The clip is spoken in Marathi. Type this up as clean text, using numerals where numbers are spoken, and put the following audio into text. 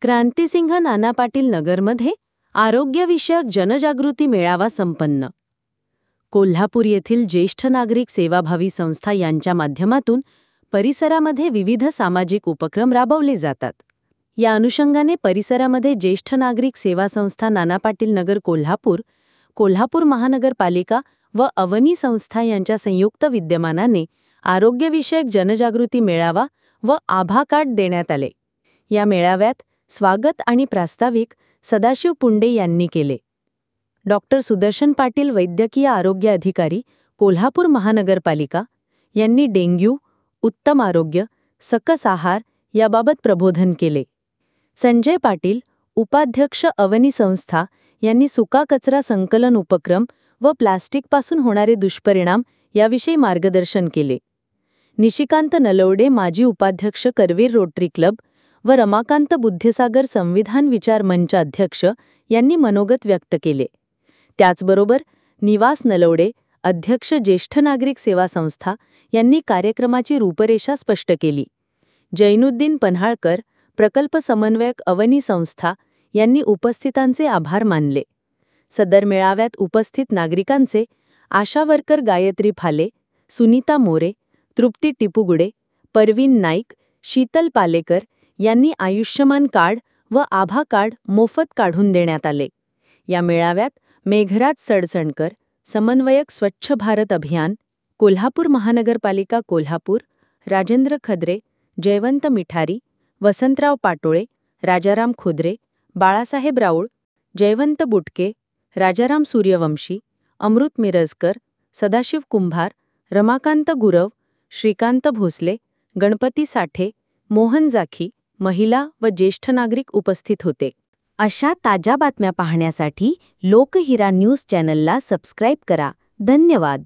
क्रांतिसिंह नाना पाटील नगरमध्ये आरोग्यविषयक जनजागृती मेळावा संपन्न. कोल्हापूर येथील ज्येष्ठ नागरिक सेवाभावी संस्था यांच्या माध्यमातून परिसरामध्ये विविध सामाजिक उपक्रम राबवले जातात. या अनुषंगाने परिसरामध्ये ज्येष्ठ नागरिक सेवा संस्था नाना पाटील नगर कोल्हापूर, कोल्हापूर महानगरपालिका व अवनी संस्था यांच्या संयुक्त विद्यमानाने आरोग्यविषयक जनजागृती मेळावा व आभा कार्ड देण्यात आले. या मेळाव्यात स्वागत आणि प्रास्ताविक सदाशिव पुंडे यांनी केले. डॉक्टर सुदर्शन पाटील वैद्यकीय आरोग्य अधिकारी कोल्हापूर महानगरपालिका यांनी डेंग्यू, उत्तम आरोग्य, सकस आहार याबाबत प्रबोधन केले. संजय पाटील, उपाध्यक्ष अवनी संस्था यांनी सुका कचरा संकलन उपक्रम व प्लास्टिकपासून होणारे दुष्परिणाम याविषयी मार्गदर्शन केले. निशिकांत नलवडे, माजी उपाध्यक्ष करवीर रोटरी क्लब व रमाकांत बुद्धसागर संविधान विचार मंच अध्यक्ष यांनी मनोगत व्यक्त केले. त्याचबरोबर निवास नलवडे, अध्यक्ष ज्येष्ठ नागरिक सेवा संस्था यांनी कार्यक्रमाची रूपरेषा स्पष्ट केली. जैनुद्दीन पन्हाळकर, प्रकल्प समन्वयक अवनी संस्था यांनी उपस्थितांचे आभार मानले. सदर मेळाव्यात उपस्थित नागरिकांचे आशा वर्कर गायत्री फाले, सुनीता मोरे, तृप्ती टिपुगुडे, परवीन नाईक, शीतल पालेकर यांनी आयुष्यमान कार्ड व आभा कार्ड मोफत काढून देण्यात आले. या मेळाव्यात मेघराज सडसणकर, समन्वयक स्वच्छ भारत अभियान, कोल्हापूर महानगरपालिका कोल्हापूर, राजेंद्र खद्रे, जयवंत मिठारी, वसंतराव पाटोळे, राजाराम खुद्रे, बाळासाहेब राऊळ, जयवंत बुटके, राजाराम सूर्यवंशी, अमृत मिरजकर, सदाशिव कुंभार, रमाकांत गुरव, श्रीकांत भोसले, गणपती साठे, मोहन जाखी, महिला व ज्येष्ठ नागरिक उपस्थित होते. अशा ताज्या बातम्या पाहण्यासाठी लोकहिरा न्यूज चॅनलला सबस्क्राईब करा. धन्यवाद.